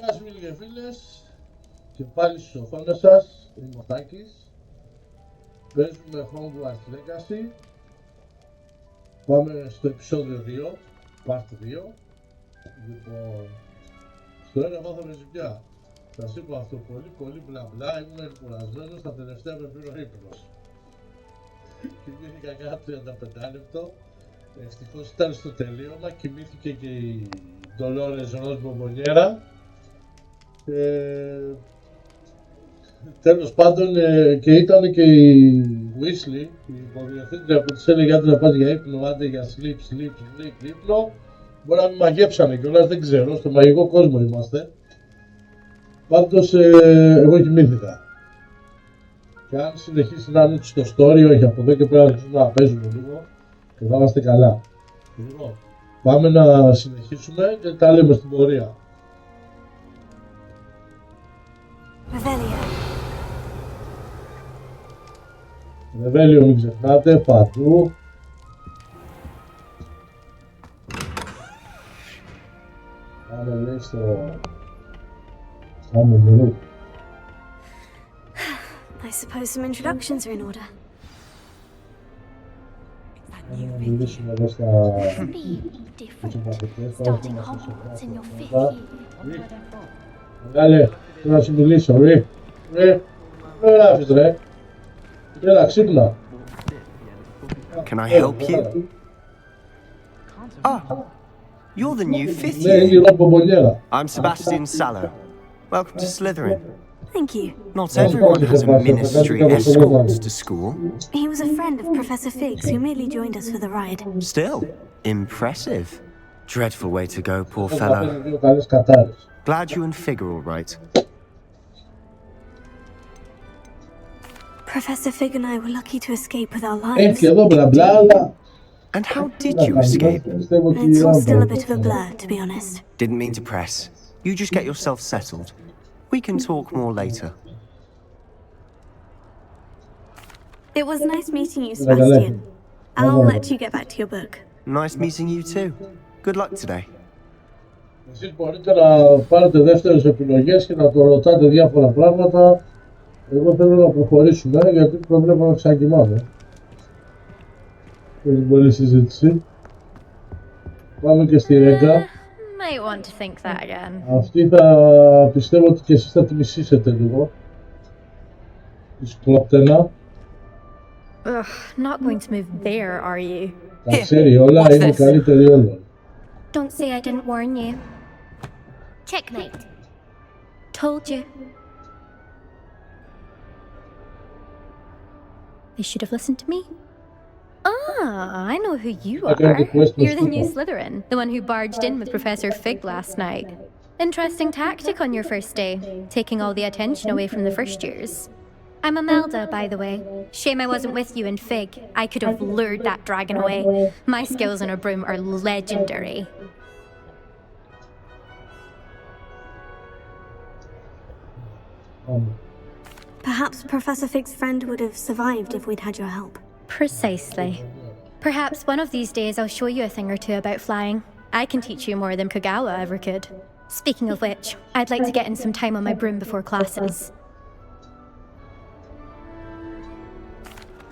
Γεια σας φίλοι και φίλες, και πάλι στις οθόνες σας, είμαι ο Τάκης. Παίζουμε Hogwarts Legacy. Πάμε στο επεισόδιο 2, part 2. Λοιπόν, στο ένα μάθαμε ζημιά. Σας είπα αυτό πολύ μπλα μπλα, ήμουν κουρασμένος, στα τελευταία με πήρε ο ύπνος. Κοιμήθηκα κάνα 35 λεπτό. Ευτυχώς ήταν στο τελείωμα, κοιμήθηκε και η Ντολόρες Ροζ Μπομπονιέρα. Τέλος πάντων και ήταν και η Weasley, η υποδιευθύντρια που της έλεγε άντε να πας για ύπνο, άντε για sleep, ύπνο. Μπορεί να μην μαγέψανε κιόλας, δεν ξέρω, στο μαγικό κόσμο είμαστε. Πάντως εγώ κοιμήθηκα. Και αν συνεχίσει να είναι στο story, όχι από εδώ και πέρα αρχίσουμε να παίζουμε λίγο και θα είμαστε καλά. Λοιπόν, πάμε να συνεχίσουμε και τα λέμε στην πορεία. Ρεβέλιο μην ξεχνάτε, παντού. Πάμε λέει στο μενού. I suppose some introductions are in order. Να μιλήσουμε εδώ στα Starting Hogwarts in your fifth year. Μεγάλε, θέλω να σου μιλήσω, ρε γράφεις ρε. Έλα, ξύπνα. Can I help you? Ah, you're the new fifth Ναι, είναι η year. Ροζ Μπομπονιέρα. I'm Sebastian Sallow. Welcome to Slytherin. Thank you. Not everyone has a ministry escort to school. He was a friend of Professor Fig's who merely joined us for the ride. Still, impressive. Dreadful way to go, poor Θα fellow. παίρνει δύο καλές κατάρες. Glad you and Fig are all right. Professor Fig and I were lucky to escape with our lives. Έχει εδώ μπλα μπλα, αλλά... And how did you escape? Πιστεύω ότι It's all still a η bit of a blur, to be honest. Didn't mean to press. You just get yourself settled. We can talk more later. It was nice meeting you, Sebastian. I'll let you get back to your book. Nice meeting you too. Good luck today. Εσείς μπορείτε να πάρετε δεύτερες επιλογές και να το ρωτάτε διάφορα πράγματα. Εγώ θέλω να προχωρήσουμε γιατί προβλέπω να ξανακοιμάμαι. Έχει πολλή συζήτηση. Πάμε και στη Ρέγκα. Might want to think that again. Αυτή θα πιστεύω ότι και εσείς θα τη μισήσετε λίγο. Τη Σκλόπτενα. Ugh, not going to move there, are you? Τα ξέρει όλα, what's είναι η this? καλύτερη όλων. Don't say I didn't warn you. Checkmate. Told you. They should have listened to me. Ah, I know who you I don't are. request You're the this new people. Slytherin, the one who barged in with Professor Fig last night. Interesting tactic on your first day, taking all the attention away from the first years. I'm Imelda, by the way. Shame I wasn't with you in Fig. I could have lured that dragon away. My skills on a broom are legendary. Perhaps Professor Fig's friend would have survived if we'd had your help. Precisely. Perhaps one of these days I'll show you a thing or two about flying. I can teach you more than Kagawa ever could. Speaking of which, I'd like to get in some time on my broom before classes.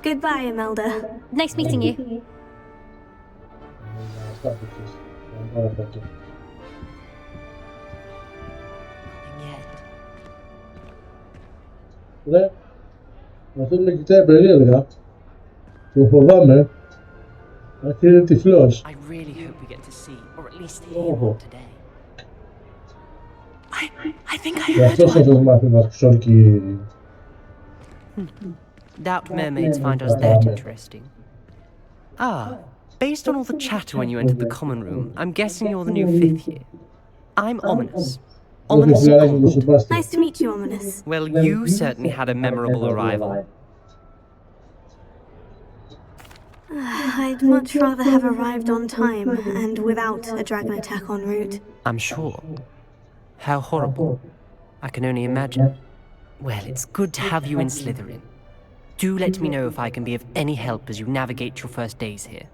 Goodbye, Imelda. Nice meeting you. Ρε, αυτό με κοιτάει περίεργα. Το φοβάμαι. Αχ, είναι τυφλός. I really hope we get to see, or at least hear one today. I think I Γι' heard αυτό σας one. μάθει να ξόρκει. Doubt mermaids find us that interesting. Ah, based on all the chatter when you entered the common room, I'm guessing you're the new fifth year. I'm Ominous. Όχι, Ominous φιλαράκι μου, Gold. Σεμπάστιαν. Nice to meet you, Ominous. Well, you certainly had a memorable arrival. I'd much rather have arrived on time and without a dragon attack en route. I'm sure. How horrible. I can only imagine. Well, it's good to have you in Slytherin. Do let me know if I can be of any help as you navigate your first days here.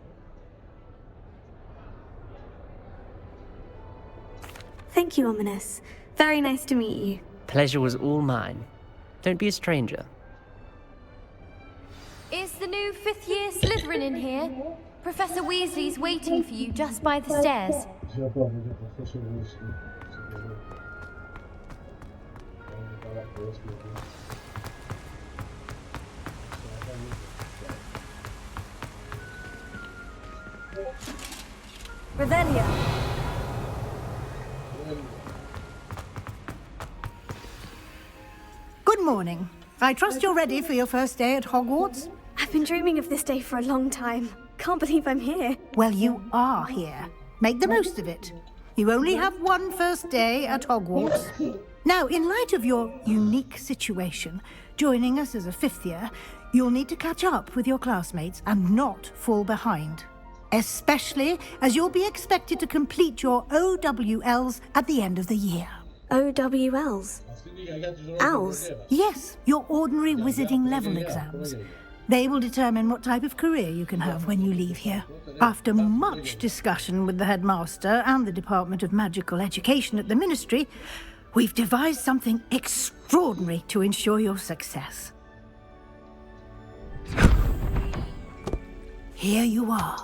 Thank you, Ominous. Very nice to meet you. Pleasure was all mine. Don't be a stranger. Is the new fifth year Slytherin in here? Professor Weasley's waiting for you just by the stairs. şey yapalım hocam. Profesör Wilson. Revelio. Good morning. I trust you're ready for your first day at Hogwarts? I've been dreaming of this day for a long time. Can't believe I'm here. Well, you are here. Make the most of it. You only have one first day at Hogwarts. Now, in light of your unique situation, joining us as a fifth year, you'll need to catch up with your classmates and not fall behind. Especially as you'll be expected to complete your OWLs at the end of the year. OWLs? Owls? Yes, your ordinary wizarding level exams. They will determine what type of career you can have when you leave here. After much discussion with the headmaster and the Department of Magical Education at the Ministry, we've devised something extraordinary to ensure your success. Here you are.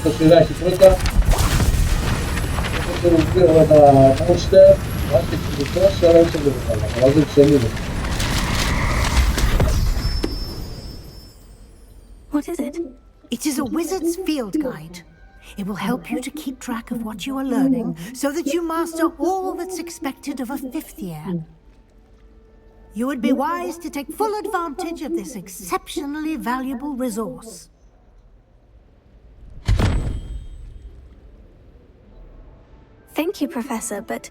Το σειράκι πρώτα. Αυτό το πήρα με τα monster. Βάζει εξηγητός, αλλά έτσι δεν το καλά. Βάζει εξελίδες. What is it? It is a wizard's field guide. It will help you to keep track of what you are learning so that you master all that's expected of a fifth year. You would be wise to take full advantage of this exceptionally valuable resource. Thank you, Professor, but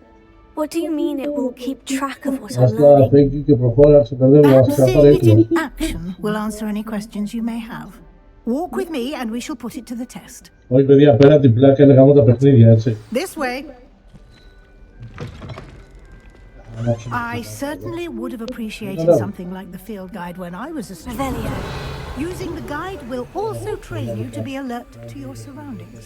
what do you mean it will keep track of what I'm Άστα learning? φέγγει και προχώρα, σε παιδεύει, να σε Seeing καθαρά it έτοιμο. in action will answer any questions you may have. Walk with me and we shall put it to the test. Όχι παιδιά, πέρα την πλάκα είναι γάμο τα παιχνίδια, έτσι. This way. I certainly would have appreciated something like the field guide when I was a student. Revelio. Using the guide will also train you to be alert to your surroundings.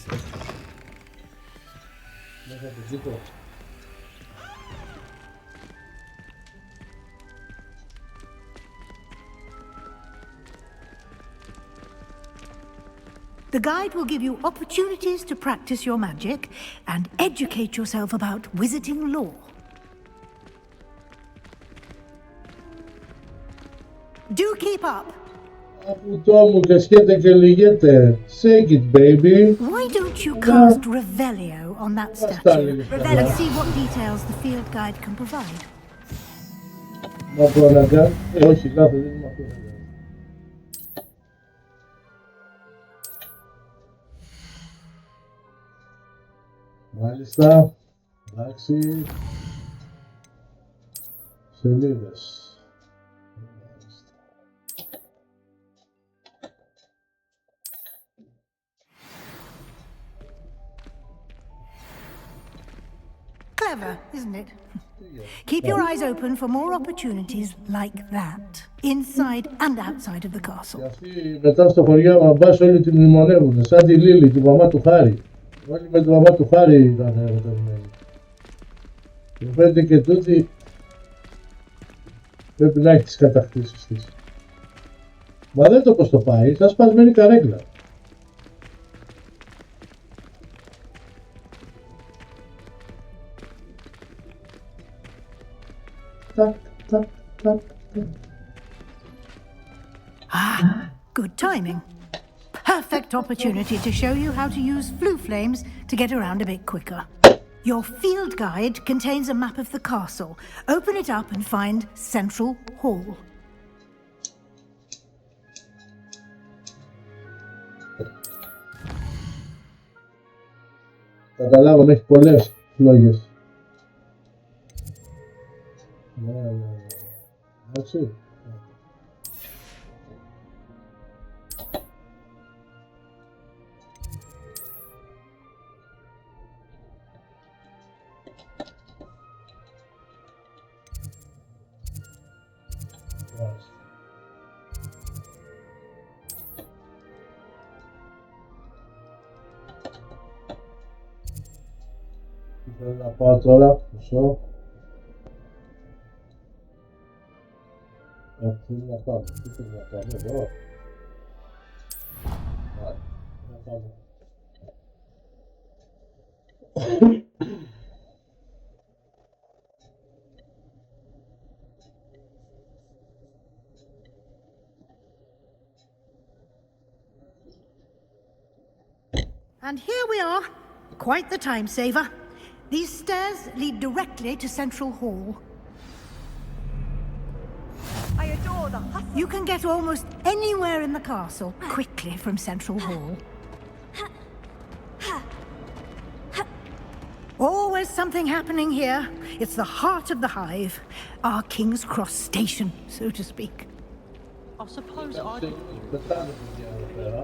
The guide will give you opportunities to practice your magic and educate yourself about wizarding lore. Do keep up. Απουτό μου και σκέτε και λυγέτε. Shake it, baby. Why don't you cast Revelio on that statue Revelio. and see what details the field guide can provide? Μακροναγκά. Όχι, λάθος, δεν είναι μακροναγκά. Μάλιστα. Εντάξει. Σελίδες. Clever, isn't it? Keep your eyes open for more opportunities like that, inside and outside of the castle. Και αυτοί μετά στο χωριό μπαμπάς όλοι τη μνημονεύουν. Σαν τη Λίλη, τη μαμά του Χάρη. Όλοι με τη μαμά του Χάρη ήταν ερωτευμένοι. Και φαίνεται και τούτη πρέπει να έχει τις κατακτήσεις της. Μα δεν το πως το πάει, θα σπασμένη καρέκλα. Τακ, τακ, τακ, τακ. Good timing. Perfect opportunity to show you how to use flue flames to get around a bit quicker. Your field guide contains a map of the castle. Open it up and find Central Hall. Καταλάβαμε, έχει πολλές φλόγες. Ναι. Έτσι. Θέλω να πάω τώρα, μισό. Θέλω να πάμε, τι θέλω να πάμε εδώ. Να πάμε. And here we are. Quite the time saver. These stairs lead directly to Central Hall. I adore the hustle. You can get almost anywhere in the castle quickly from Central Hall. Always something happening here. It's the heart of the hive. Our King's Cross station, so to speak. I suppose I'd...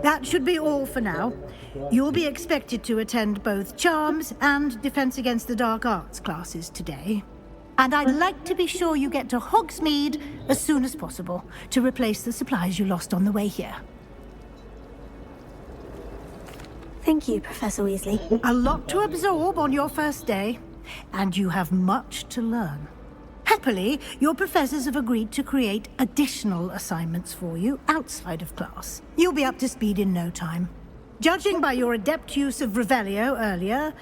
That should be all for now. You'll be expected to attend both Charms and Defense Against the Dark Arts classes today. And I'd like to be sure you get to Hogsmeade as soon as possible to replace the supplies you lost on the way here. Thank you, Professor Weasley. A lot to absorb on your first day, and you have much to learn. Happily, your professors have agreed to create additional assignments for you outside of class. You'll be up to speed in no time. Judging by your adept use of Revelio earlier,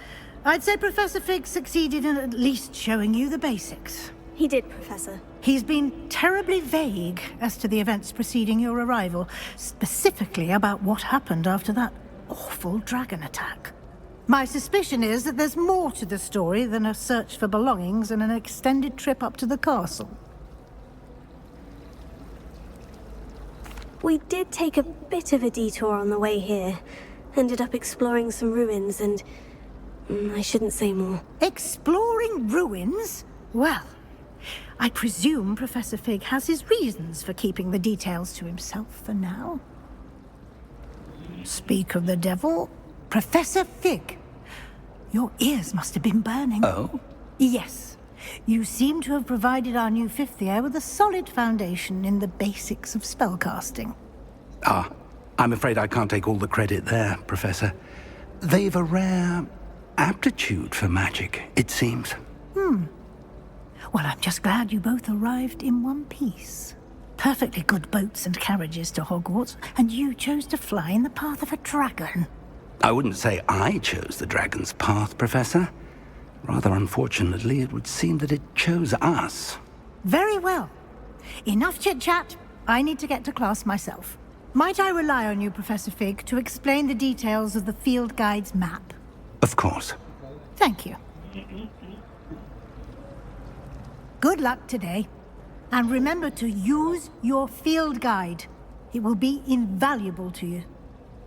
I'd say Professor Fig succeeded in at least showing you the basics. He did, Professor. He's been terribly vague as to the events preceding your arrival, specifically about what happened after that awful dragon attack. My suspicion is that there's more to the story than a search for belongings and an extended trip up to the castle. We did take a bit of a detour on the way here. Ended up exploring some ruins and... I shouldn't say more. Exploring ruins? Well, I presume Professor Fig has his reasons for keeping the details to himself for now. Speak of the devil, Professor Fig. Your ears must have been burning. Oh? Yes. You seem to have provided our new fifth year with a solid foundation in the basics of spellcasting. Ah, I'm afraid I can't take all the credit there, Professor. They've a rare aptitude for magic, it seems. Well, I'm just glad you both arrived in one piece. Perfectly good boats and carriages to Hogwarts, and you chose to fly in the path of a dragon. I wouldn't say I chose the dragon's path, Professor. Rather unfortunately, it would seem that it chose us. Very well. Enough chit-chat. I need to get to class myself. Might I rely on you, Professor Fig, to explain the details of the field guide's map? Of course. Thank you. Good luck today. And remember to use your field guide. It will be invaluable to you.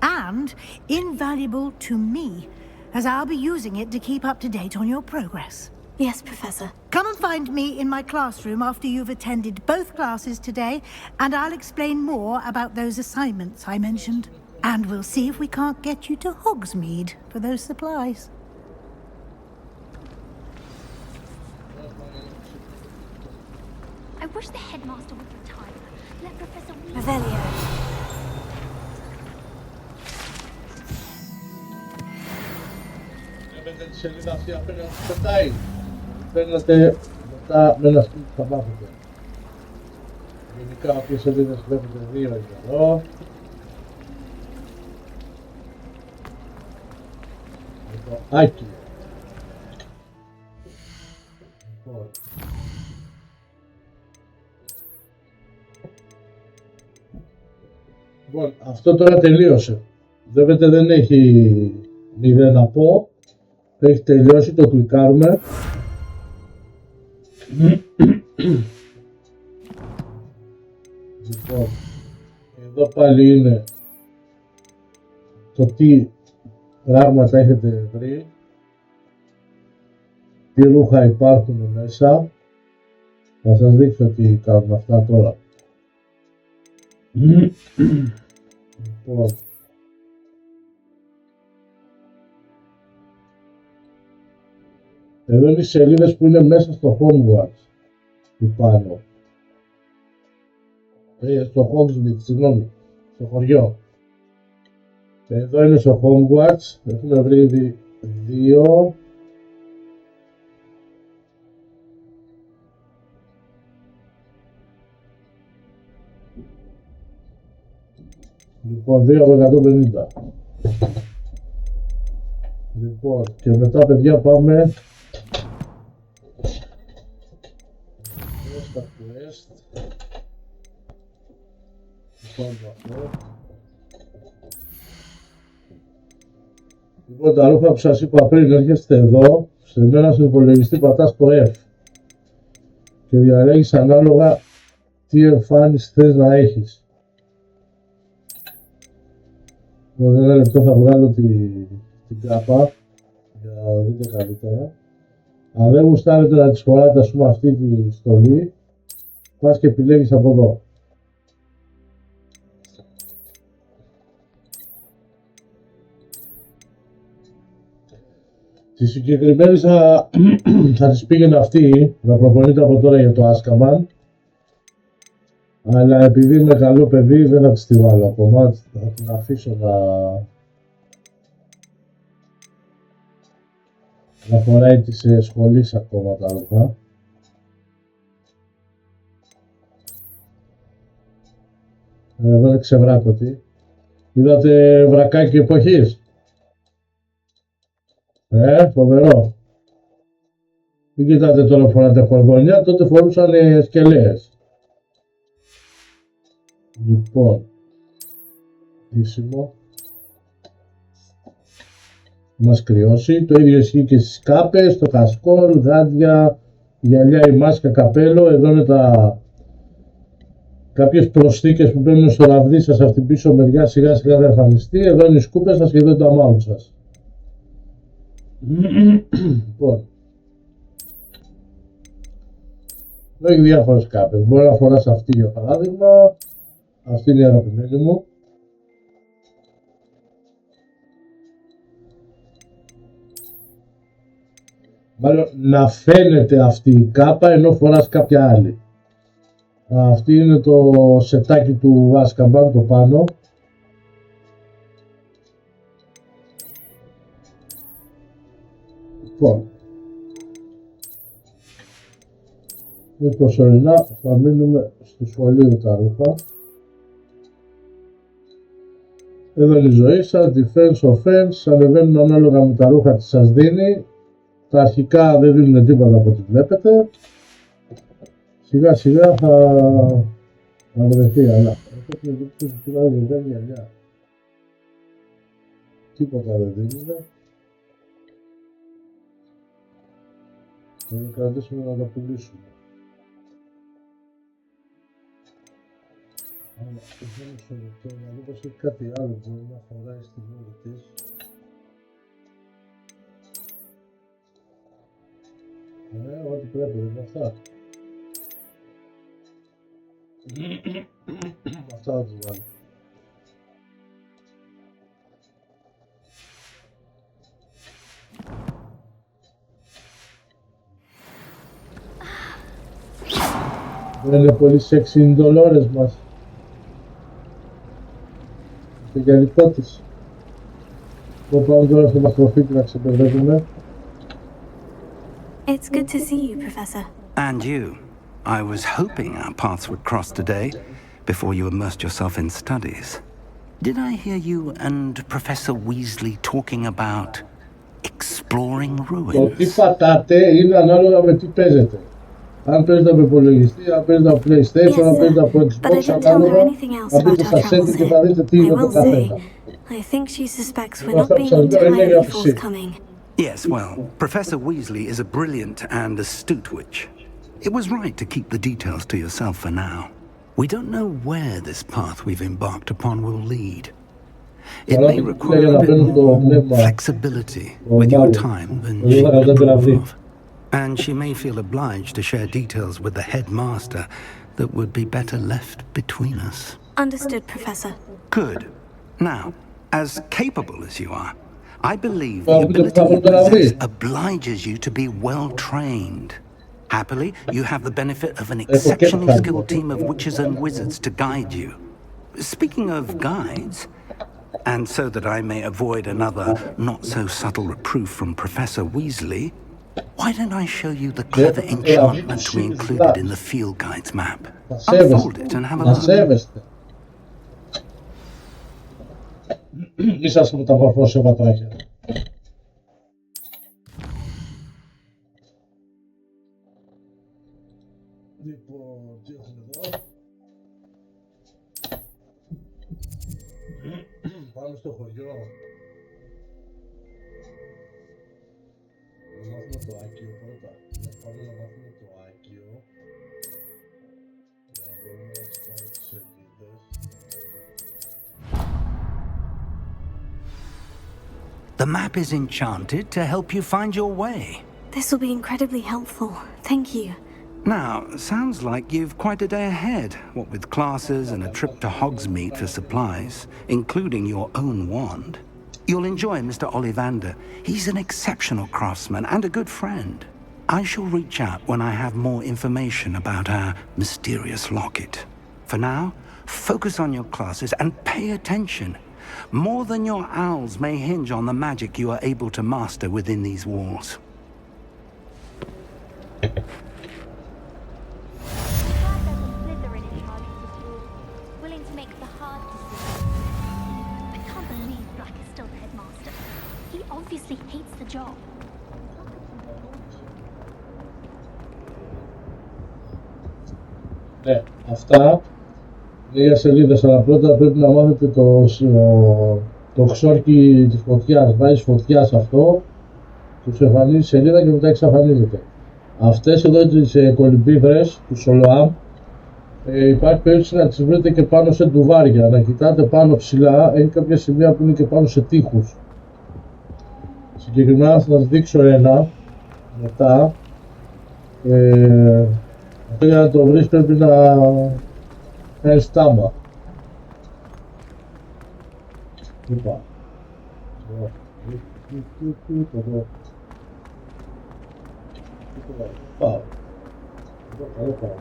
And invaluable to me, as I'll be using it to keep up to date on your progress. Yes, Professor. Come and find me in my classroom after you've attended both classes today, and I'll explain more about those assignments I mentioned. And we'll see if we can't get you to Hogsmeade for those supplies. I wish the headmaster would retire. Let Professor Weasley... Revelio. Βλέπετε τη σελίδα αυτή απέναντι που πετάει. Παίρνετε μετά με ένα σπίτι που θα μάθετε. Γενικά όποιες σελίδες βλέπετε δύο είναι εδώ. Το Άκη. Λοιπόν, αυτό τώρα τελείωσε. Βλέπετε δεν έχει μηδέν να πω. Έχει τελειώσει, το κλικάρουμε. Λοιπόν, εδώ πάλι είναι το τι πράγματα έχετε βρει, τι ρούχα υπάρχουν μέσα. Θα σας δείξω τι κάνουν αυτά τώρα. Λοιπόν, εδώ είναι οι σελίδες που είναι μέσα στο Hogwarts, του πάνω. Στο Hogsmeade, συγγνώμη, στο χωριό. Εδώ είναι στο Hogwarts, έχουμε βρει 2, Λοιπόν, 2 από 150. Λοιπόν, και μετά παιδιά πάμε στα quest. Λοιπόν, αυτό. Λοιπόν, τα ρούχα που σας είπα πριν, έρχεστε εδώ, σε μένα στον υπολογιστή πατάς το F και διαλέγεις ανάλογα τι εμφάνιση θες να έχεις. Λοιπόν, ένα λεπτό θα βγάλω την κάπα για να δείτε καλύτερα. Αν δεν γουστάρετε να της φοράτε, ας πούμε, αυτή τη στολή, πας και επιλέγεις από εδώ. Τη συγκεκριμένη θα της πήγαινε αυτή, να προπονείται από τώρα για το Άσκαμπαν. Αλλά επειδή είμαι καλό παιδί δεν θα της τη βάλω ακόμα, θα την αφήσω να φοράει τις σχολής ακόμα τα ρούχα. Εδώ είναι ξεβράκωτη. Είδατε βρακάκι εποχής. Φοβερό. Μην κοιτάτε τώρα φοράτε κορδόνια, τότε φορούσαν σκελέες. Λοιπόν, δύσιμο. Μας κρυώσει. Το ίδιο ισχύει και στις κάπες, το κασκόλ, γάντια, γυαλιά, η μάσκα, καπέλο. Εδώ είναι κάποιες προσθήκες που μπαίνουν στο ραβδί σας από την πίσω μεριά, σιγά σιγά θα εμφανιστεί. Εδώ είναι οι σκούπες σας και εδώ είναι το amount σας. Λοιπόν, εδώ έχει διάφορες κάπες. Μπορεί να φοράς αυτή για παράδειγμα. Αυτή είναι η αγαπημένη μου. Μάλλον να φαίνεται αυτή η κάπα ενώ φοράς κάποια άλλη. Αυτή είναι το σετάκι του Άσκαμπαν, το πάνω. Λοιπόν, προσωρινά θα μείνουμε στο σχολείο τα ρούχα. Εδώ είναι η ζωή σας, defense, offense, ανεβαίνουν ανάλογα με τα ρούχα που σας δίνει. Τα αρχικά δεν δίνουν τίποτα από ό,τι βλέπετε. Σιγά σιγά θα βρεθεί, αλλά τίποτα δεν δίνουν. Θα το κρατήσουμε να τα πουλήσουμε. Αλλά να δω πως έχει κάτι άλλο που μπορεί να φοράει στη μούρη της. Ό,τι πρέπει, δεν είναι αυτά. Αυτά θα τους βάλω. Δεν είναι πολύ σεξι οι ντολόρες μας. Το γυαλικό της. Λοιπόν, πάμε τώρα στο μαστροφίτη να ξεπερδεύουμε. It's good to see you, Professor. And you. I was hoping our paths would cross today, before you immersed yourself in studies. Did I hear you and Professor Weasley talking about exploring ruins? Το τι πατάτε είναι ανάλογα με τι παίζετε. Αν παίζετε από υπολογιστή, αν παίζετε από PlayStation, αν παίζετε από Xbox, ανάλογα, αν μπείτε στα setting και θα δείτε τι είναι το καθένα. I think she suspects we're not being entirely forthcoming. Yes, well, Professor Weasley is a brilliant and astute witch. It was right to keep the details to yourself for now. We don't know where this path we've embarked upon will lead. It may require a bit more flexibility with your time than she would approve of. And she may feel obliged to share details with the headmaster that would be better left between us. Understood, Professor. Good. Now, as capable as you are, I believe the ability you possess obliges you to be well trained. Happily, you have the benefit of an exceptionally skilled team of witches and wizards to guide you. Speaking of guides, and so that I may avoid another not-so-subtle reproof from Professor Weasley, why don't I show you the clever enchantment we included in the field guide's map? Unfold it and have a look. Μη σας μεταμορφώσει σε βατράχια. Λοιπόν, τι έχουμε εδώ. Πάμε στο χωριό. Να μάθουμε το Άκιο πρώτα. Πάμε να μάθουμε το Άκιο. Για να μπορούμε να τσεκάρουμε τις σελίδες. The map is enchanted to help you find your way. This will be incredibly helpful. Thank you. Now, sounds like you've quite a day ahead, what with classes and a trip to Hogsmeade for supplies, including your own wand. You'll enjoy Mr. Ollivander. He's an exceptional craftsman and a good friend. I shall reach out when I have more information about our mysterious locket. For now, focus on your classes and pay attention. More than your owls may hinge on the magic you are able to master within these walls. Willing to make the hard decision. I can't believe Black is still the headmaster. He obviously hates the job. Ναι, αυτά λίγα σελίδες, αλλά πρώτα πρέπει να μάθετε το ξόρκι της φωτιάς. Βάζεις φωτιά σε αυτό, τους εμφανίζει σελίδα και μετά εξαφανίζεται. Αυτές εδώ τις κολυμπίδρες του Σολοάμ, υπάρχει περίπτωση να τις βρείτε και πάνω σε ντουβάρια. Να κοιτάτε πάνω ψηλά, έχει κάποια σημεία που είναι και πάνω σε τοίχους. Συγκεκριμένα θα σας δείξω ένα μετά. Αυτό για να το βρεις πρέπει να κάνεις τάμπα. Είπα. Πάω. Εδώ πάω.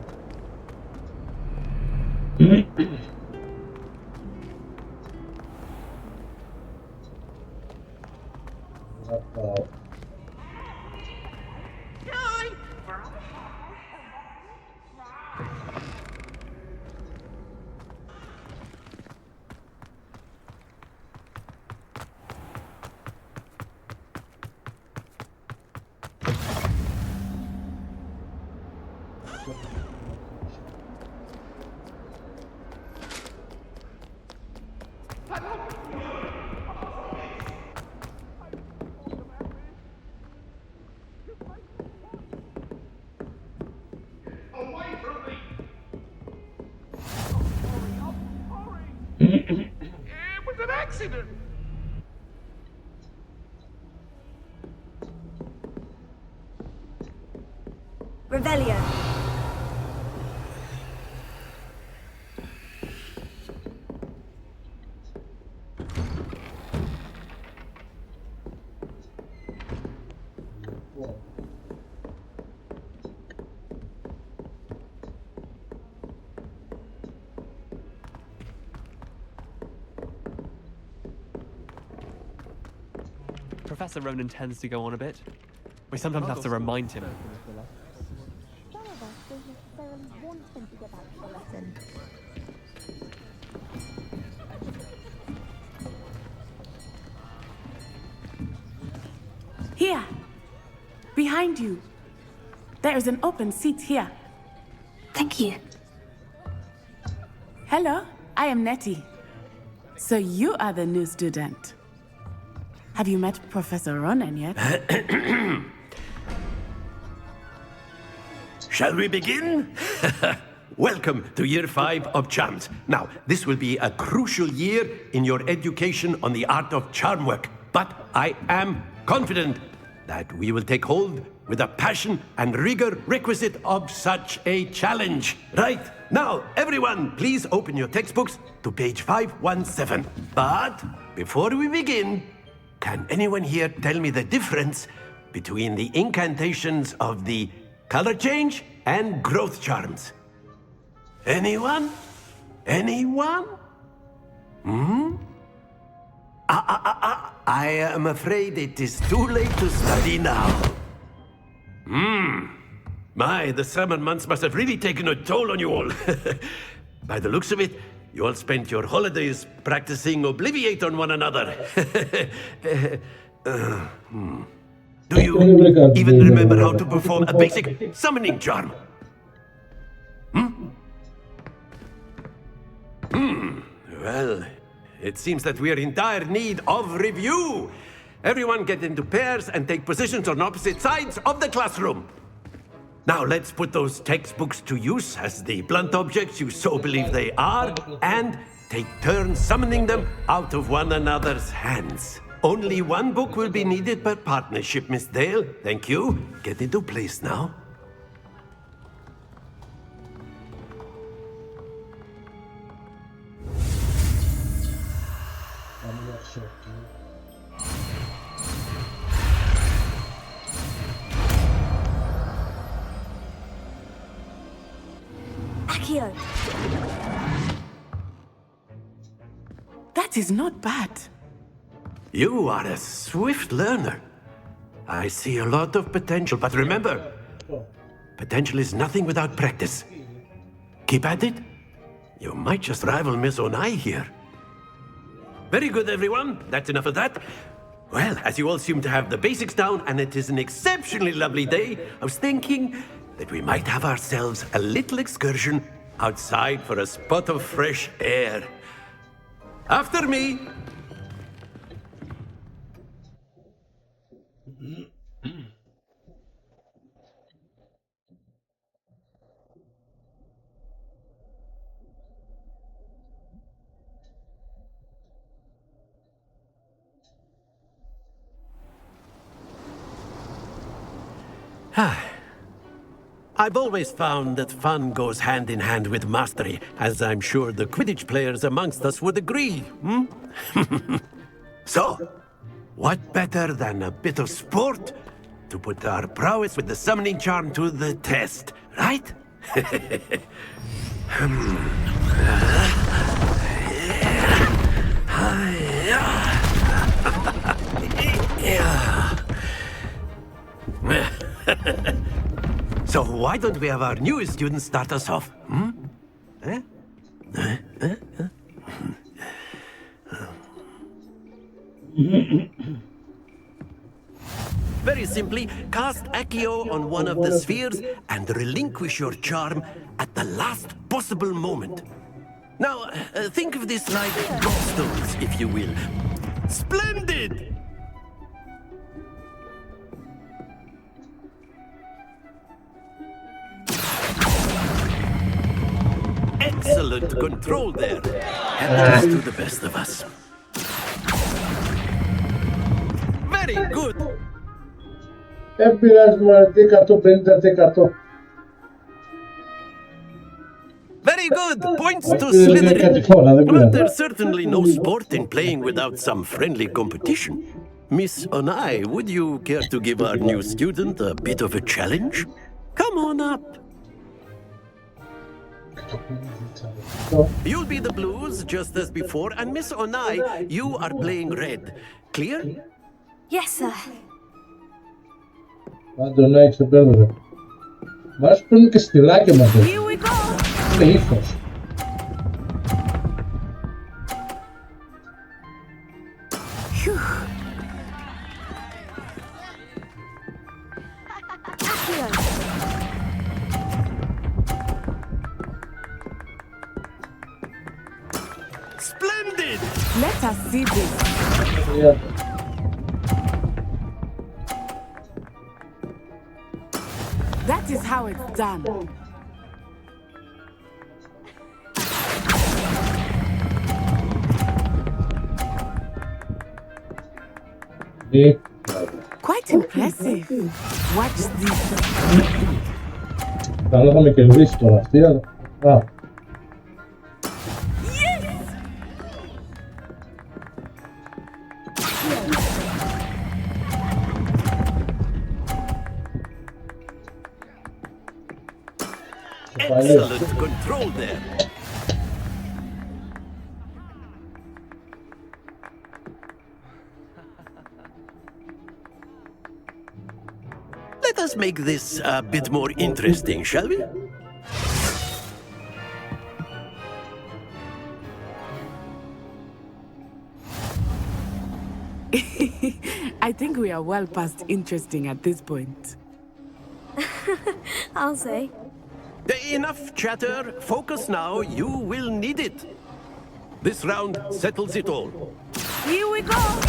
It was an accident. Revelio. Professor Ronan tends to go on a bit. We sometimes have to remind him. Some of us don't necessarily want him to get back to the lesson. Here! Behind you! There is an open seat here. Thank you. Hello, I am Nettie. So you are the new student. Have you met Professor Ronan yet? Shall we begin? Welcome to Year 5 of Charms. Now, this will be a crucial year in your education on the art of charm work, but I am confident that we will take hold with the passion and rigor requisite of such a challenge. Right, now, everyone, please open your textbooks to page 517. But before we begin, can anyone here tell me the difference between the incantations of the color change and growth charms? Anyone? Anyone? I am afraid it is too late to study now. My, the summer months must have really taken a toll on you all. By the looks of it, You all spent your holidays practicing Obliviate on one another. Do you even remember how to perform a basic summoning charm? Well, it seems that we are in dire need of review. Everyone get into pairs and take positions on opposite sides of the classroom. Now let's put those textbooks to use as the blunt objects you so believe they are, and take turns summoning them out of one another's hands. Only one book will be needed per partnership, Miss Dale. Thank you. Get into place now. Accio! That is not bad. You are a swift learner. I see a lot of potential, but remember, potential is nothing without practice. Keep at it. You might just rival Miss Onai here. Very good, everyone. That's enough of that. Well, as you all seem to have the basics down, and it is an exceptionally lovely day, I was thinking that we might have ourselves a little excursion outside for a spot of fresh air. After me. I've always found that fun goes hand in hand with mastery, as I'm sure the Quidditch players amongst us would agree, So, what better than a bit of sport to put our prowess with the summoning charm to the test, right? So why don't we have our newest student start us off? Very simply, cast Accio on one of the spheres and relinquish your charm at the last possible moment. Now, think of this like gobstones, if you will. Splendid! Excellent control there. Happiness to the best of us. Very good. Very good. Points to Slytherin. But there's certainly no sport in playing without some friendly competition. Miss Onai, would you care to give our new student a bit of a challenge? Come on up. You'll be the blues, just as before, and Miss Onai, you are playing red. Clear? Yes, sir. Πάντω να εξεπέρδευε. Μας παίρνουν και στυλάκια μας. Είναι ύφος. Splendid! Let us see this. That is how it's done. Quite impressive. Watch this. Καλό θα με κερδίσει τώρα αυτή, αλλά... Excellent control there. Let us make this a bit more interesting, shall we? I think we are well past interesting at this point. I'll say. Enough chatter. Focus now. You will need it. This round settles it all. Here we go!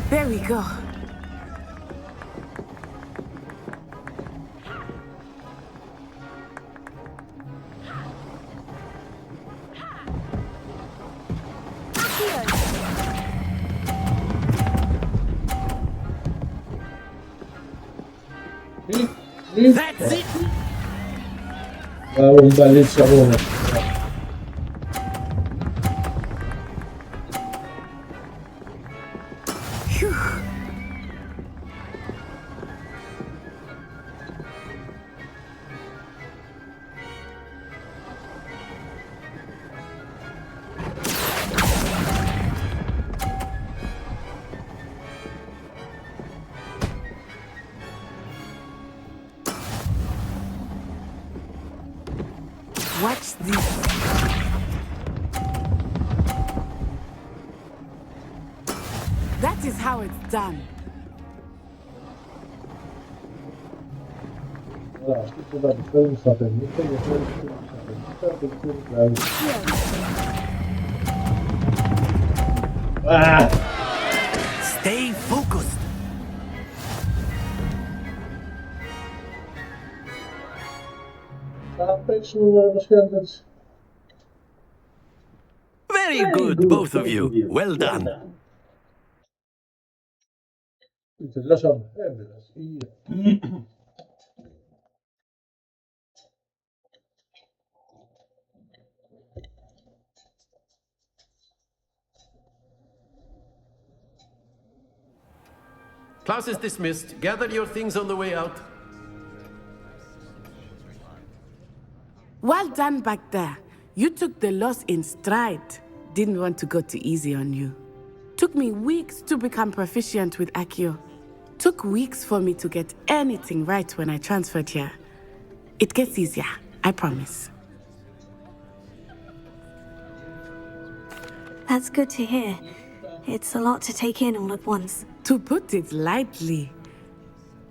There we go. That's it. Un bellissimo. Watch this. That is how it's done. Stay focused. Very good, both of you. Well done. Class is dismissed. Gather your things on the way out. Well done back there. You took the loss in stride. Didn't want to go too easy on you. Took me weeks to become proficient with Accio. Took weeks for me to get anything right when I transferred here. It gets easier, I promise. That's good to hear. It's a lot to take in all at once. To put it lightly,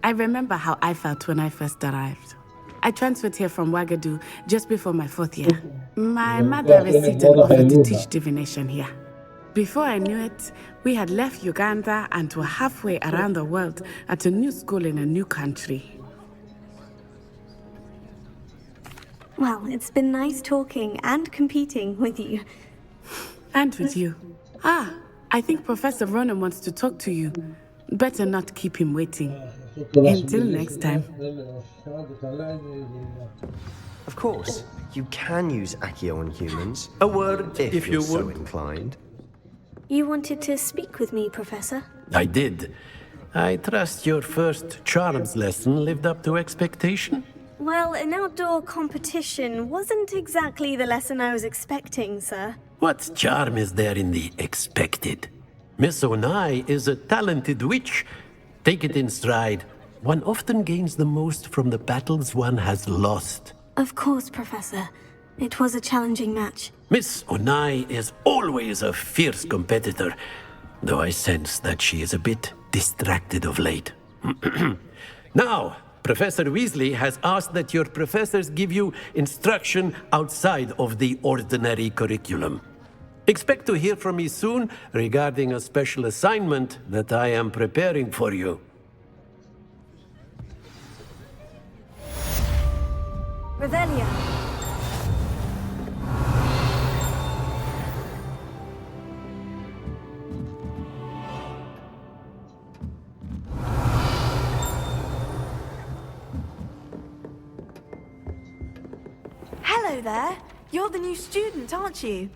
I remember how I felt when I first arrived. I transferred here from Ouagadougou just before my 4th year. My mother received an offer to teach divination here. Before I knew it, we had left Uganda and were halfway around the world at a new school in a new country. Well, it's been nice talking and competing with you. And with you. I think Professor Ronan wants to talk to you. Better not keep him waiting. Until next time. Of course, you can use Accio on humans. A word, if you you're so would. inclined. You wanted to speak with me, Professor? I did. I trust your first charms lesson lived up to expectation. Well, an outdoor competition wasn't exactly the lesson I was expecting, sir. What charm is there in the expected? Miss Onai is a talented witch. Take it in stride. One often gains the most from the battles one has lost. Of course, Professor. It was a challenging match. Miss Onai is always a fierce competitor, though I sense that she is a bit distracted of late. Now, Professor Weasley has asked that your professors give you instruction outside of the ordinary curriculum. Expect to hear from me soon regarding a special assignment that I am preparing for you. Revelia. Hello there. You're the new student, aren't you?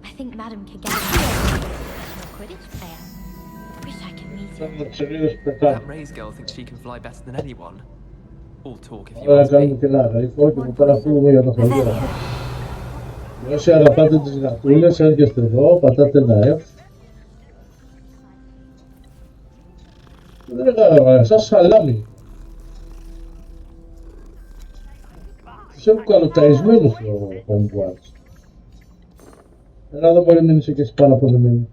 I think Madam Kagami is a Quidditch player. Wish I could meet her. That Ray's girl thinks she can fly better than anyone. All talk if you ask me. Revelia. Όσοι αγαπάτε τις γατούλες, έρχεστε εδώ, πατάτε ένα F. Δεν έκανα, σαν σαλάμι. Τους έχουν καλοταϊσμένους στο Hogwarts. Έλα δεν μπορεί να είσαι και εσύ παραπονεμένη.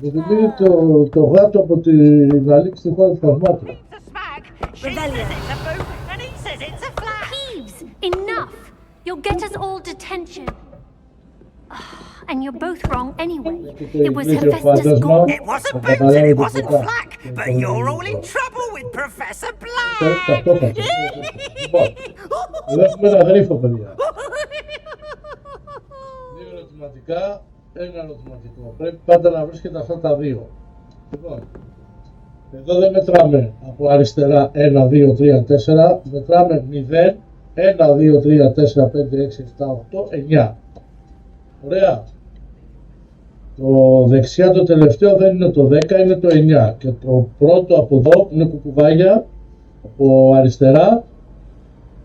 Μου θυμίζει το γάτο από την αλήξη στη χώρα του θαυμάτου. Thieves! Enough! You'll get us all detention. And you're both wrong anyway. It was Hephaestus Gauntlet. It wasn't Boots and it wasn't Flack, but you're all in trouble with Professor Black. Έχουμε ένα γρίφο, παιδιά. Δύο ερωτηματικά, ένα ερωτηματικό. Πρέπει πάντα να βρίσκεται αυτά τα δύο. Λοιπόν, εδώ δεν μετράμε από αριστερά 1, 2, 3, 4. Μετράμε 0, 1, 2, 3, 4, 5, 6, 7, 8, 9. Ωραία. Το δεξιά το τελευταίο δεν είναι το 10, είναι το 9. Και το πρώτο από εδώ είναι κουκουβάγια. Από αριστερά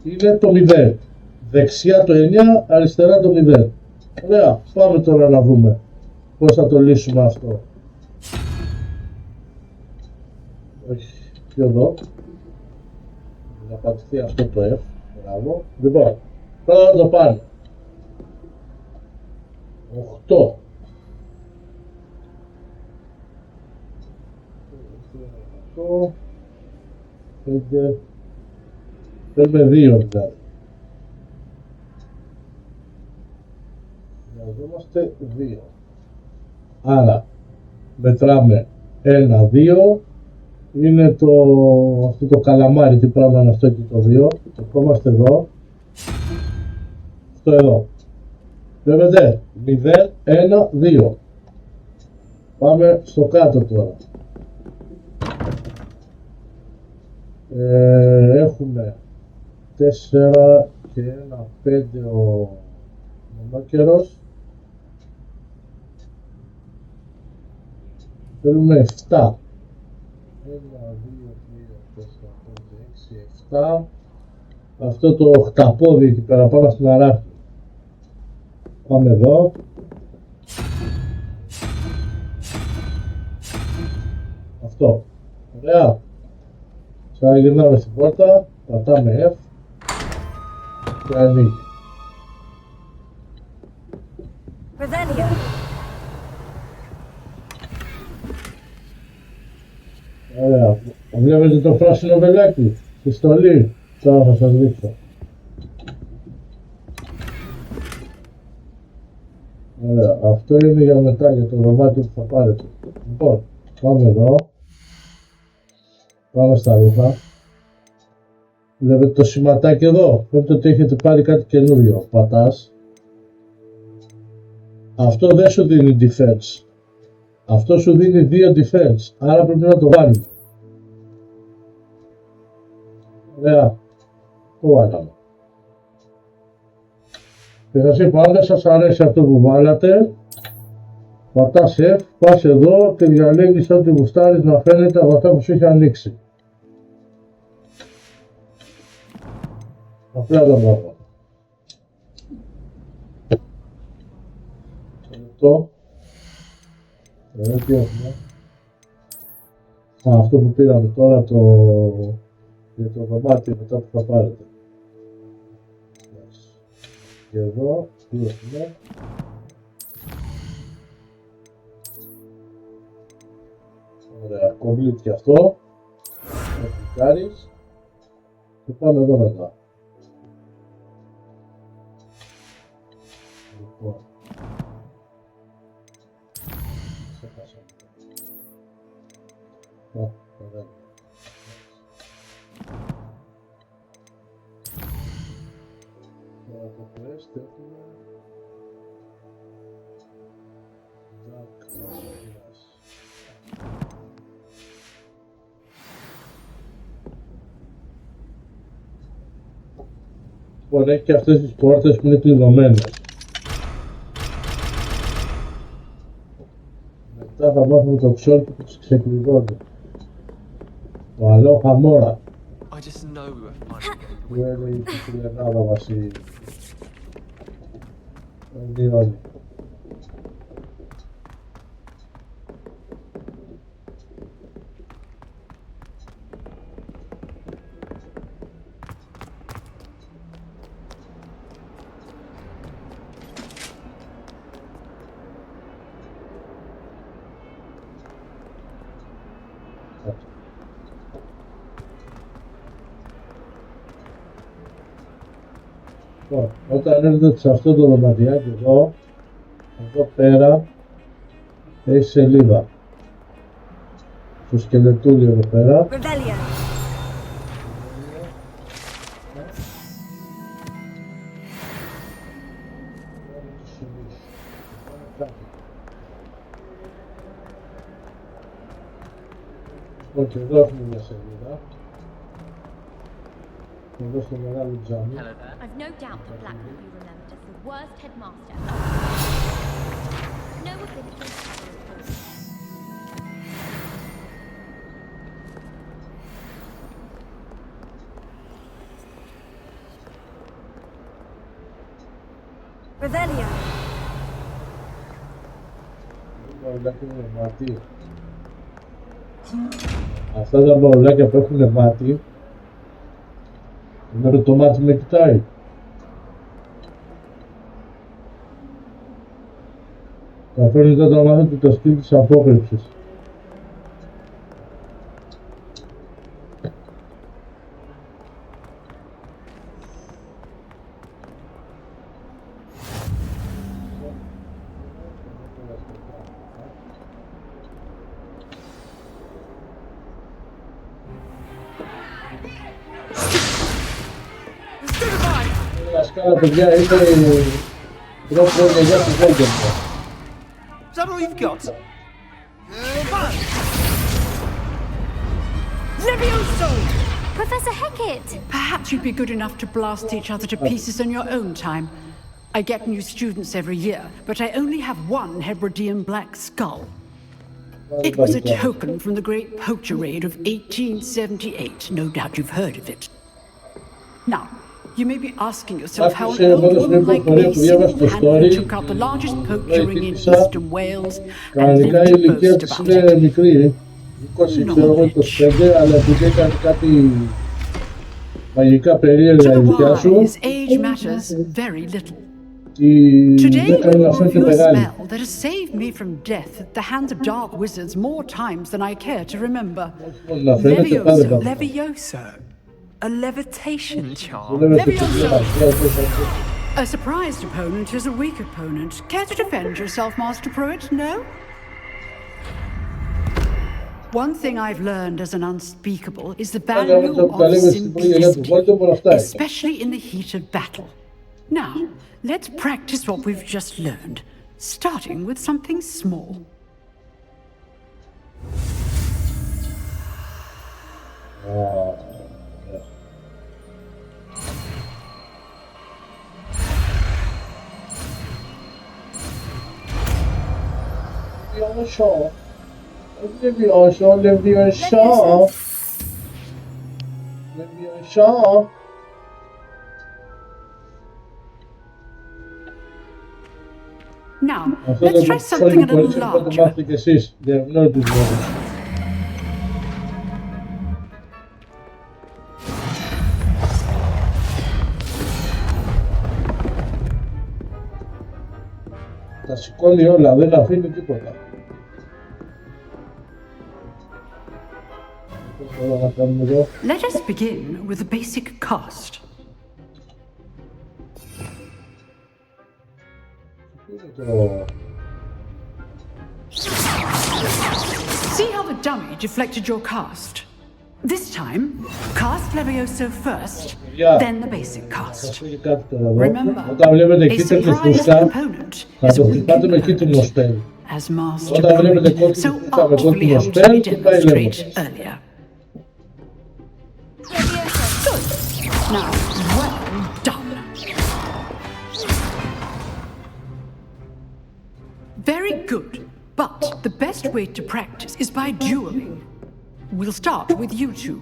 είναι το 0. Δεξιά το 9, αριστερά το 0. Ωραία. Πάμε τώρα να δούμε πώς θα το λύσουμε αυτό. Όχι. Και εδώ. Να πατηθεί αυτό το F. Μπράβο. Λοιπόν. Τώρα θα το πάμε. 8. 5. Παίρνουμε 2 δηλαδή. Χρειαζόμαστε 2. Άρα μετράμε 1, 2. Είναι αυτό το καλαμάρι, τι πράγμα είναι αυτό εκεί το 2. Το κόμαστε εδώ. Αυτό εδώ. Βλέπετε, 0, 1, 2. Πάμε στο κάτω τώρα. Έχουμε 4 και 1, 5 ο μονόκερος. Θέλουμε 7. 1, 2, 3, 4, 5, 6, 7. Αυτό το οχταπόδι εκεί πέρα πάνω στην αράχνη. Πάμε εδώ. Αυτό. Ωραία. Ξαναγυρνάμε στην πόρτα. Πατάμε F. Και ανοίγει. Ωραία. Βλέπετε το πράσινο βελάκι. Στη στολή. Τώρα θα σας δείξω. Ωραία, αυτό είναι για μετά, για το δωμάτιο που θα πάρετε. Λοιπόν, πάμε εδώ. Πάμε στα ρούχα. Βλέπετε το σηματάκι εδώ. Βλέπετε ότι έχετε πάρει κάτι καινούριο. Πατάς. Αυτό δεν σου δίνει defense. Αυτό σου δίνει 2 defense. Άρα πρέπει να το βάλουμε. Ωραία. Το βάλαμε. Και σας είπα, αν δεν σας αρέσει αυτό που βάλατε, πατάς F, πας εδώ και διαλέγεις ό,τι γουστάρεις να φαίνεται από αυτά που σου έχει ανοίξει. Απλά τα πράγματα. Αυτό. Τι έχουμε. Αυτό που πήραμε τώρα για το δωμάτιο μετά που θα πάρετε. Και εδώ, τι έχουμε. Ωραία, complete και αυτό. Το κλικάρεις. Και πάμε εδώ μετά. Λοιπόν. Ξέχασα. Ωραία. Από quest έχουμε Dark Glass. Λοιπόν, έχει και αυτές τις πόρτες που είναι κλειδωμένες. Μετά θα μάθουμε το ξόρκι που τους ξεκλειδώνει. Το αλόχα μόρα. I just know we were finally Που έλεγε στην Ελλάδα Βασίλη. Διόλοι. Όταν έρθετε σε αυτό το δωματιάκι εδώ πέρα έχει σελίδα στο σκελετούλι εδώ πέρα. Και εδώ έχουμε μια σελίδα. Εδώ στο μεγάλο τζάμι. I've no doubt that Black will be remembered as the worst headmaster. No ability. Revelio. Αυτά τα μπαουλάκια που έχουν μάτι, ενώ το μάτι με κοιτάει. Αυτό είναι το μάτι του το στυλ της απόκρυψης. Παιδιά, είναι πρώτη γενιά του Voldemort. Is that all you've got? Levioso! Professor Hecat! Perhaps you'd be good enough to blast each other to pieces in your own time. I get new students every year, but I only have one Hebridean black skull. It was a token from the Great Poacher Raid of 1878. No doubt you've heard of it. Now, you may be asking yourself how an old woman like me single-handedly took out the largest poacher ring in eastern Wales and lived to boast about it. Otherwise, age matters very little. Today, I offer you a spell that has saved me from death at the hands of dark wizards more times than I care to remember. Levioso. Levioso? A levitation charm? Levioso! A surprised opponent is a weak opponent. Care to defend yourself, Master Pruitt? No? One thing I've learned as an unspeakable is the value of simplicity, especially in the heat of battle. Now, let's practice what we've just learned, starting with something small. Now, let's try something a little larger. Τα σηκώνει όλα, δεν αφήνει τίποτα. Let us begin with the basic cast. See how the dummy deflected your cast? This time, cast Levioso first, then the basic cast. Remember, a surprised opponent is a weak opponent, as Master Pruitt so artfully helped me demonstrate earlier. Good. Now, well done. Very good, but the best way to practice is by dueling. We'll start with you two.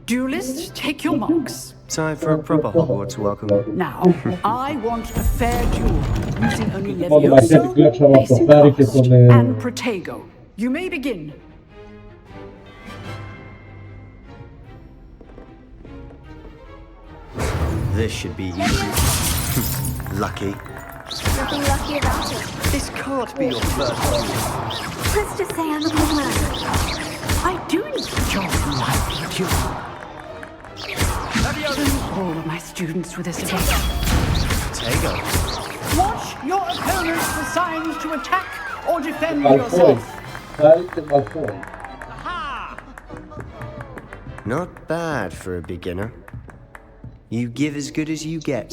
Duelists, take your marks. Time for a proper Hogwarts welcome. Now, I want a fair duel using only Μόνο μαχαίρι Levioso, κλέψαμε από το basic χάρι και cast, τον... and Protego. You may begin. This should be easy. Lucky. Nothing lucky about it. This can't be your first duel. Let's just say I'm a good man. I do enjoy life duel. All of my students with this attack. Tego. Watch your opponents for signs to attack or defend yourself. Χάρι και Μαλφόι. Not bad for a beginner. You give as good as you get.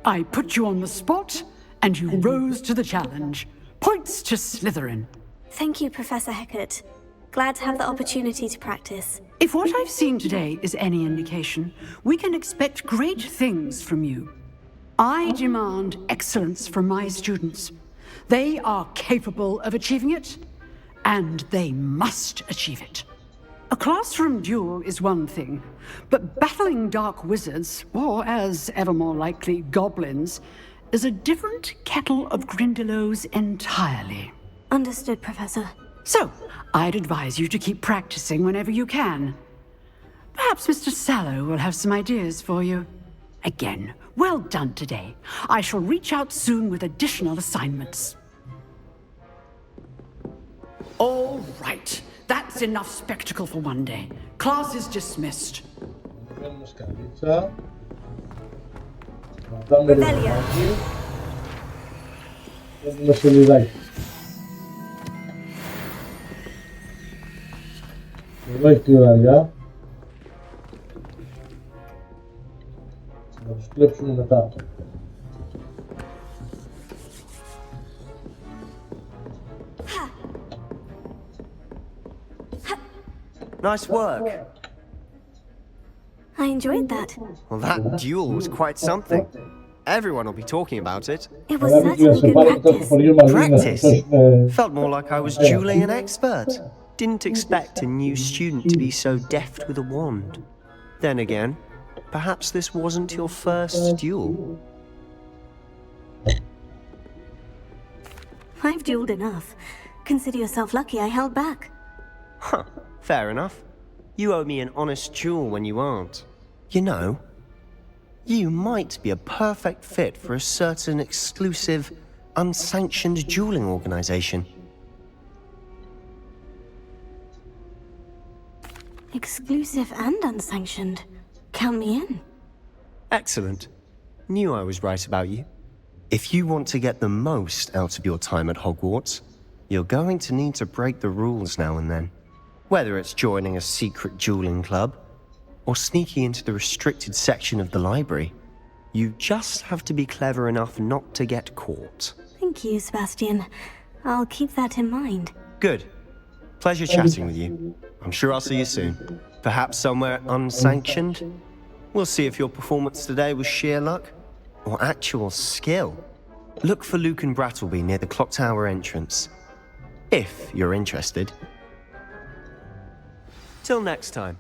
I put you on the spot, and you rose to the challenge. Points to Slytherin. Thank you, Professor Hecat. Glad to have the opportunity to practice. If what I've seen today is any indication, we can expect great things from you. I demand excellence from my students. They are capable of achieving it, and they must achieve it. A classroom duel is one thing, but battling dark wizards, or as ever more likely, goblins, is a different kettle of Grindylows entirely. Understood, Professor. So, I'd advise you to keep practicing whenever you can. Perhaps Mr. Sallow will have some ideas for you. Again, well done today. I shall reach out soon with additional assignments. All right. That's enough spectacle for one day. Class is dismissed. Εδώ έχει τη ραδιά. Να τους κλέψουμε μετά. Nice work. I enjoyed that. Well, that duel was quite something. Everyone will be talking about it. It was certainly good practice. Practice? Felt more like I was dueling an expert. Didn't expect a new student to be so deft with a wand. Then again, perhaps this wasn't your first duel. I've dueled enough. Consider yourself lucky I held back. Huh, fair enough. You owe me an honest duel when you aren't. You know, you might be a perfect fit for a certain exclusive, unsanctioned dueling organization. Exclusive and unsanctioned. Count me in. Excellent. Knew I was right about you. If you want to get the most out of your time at Hogwarts, you're going to need to break the rules now and then. Whether it's joining a secret dueling club, or sneaking into the restricted section of the library, you just have to be clever enough not to get caught. Thank you, Sebastian. I'll keep that in mind. Good. Pleasure chatting with you. I'm sure I'll see you soon. Perhaps somewhere unsanctioned? We'll see if your performance today was sheer luck, or actual skill. Look for Luke and Brattleby near the clock tower entrance. If you're interested. Till next time.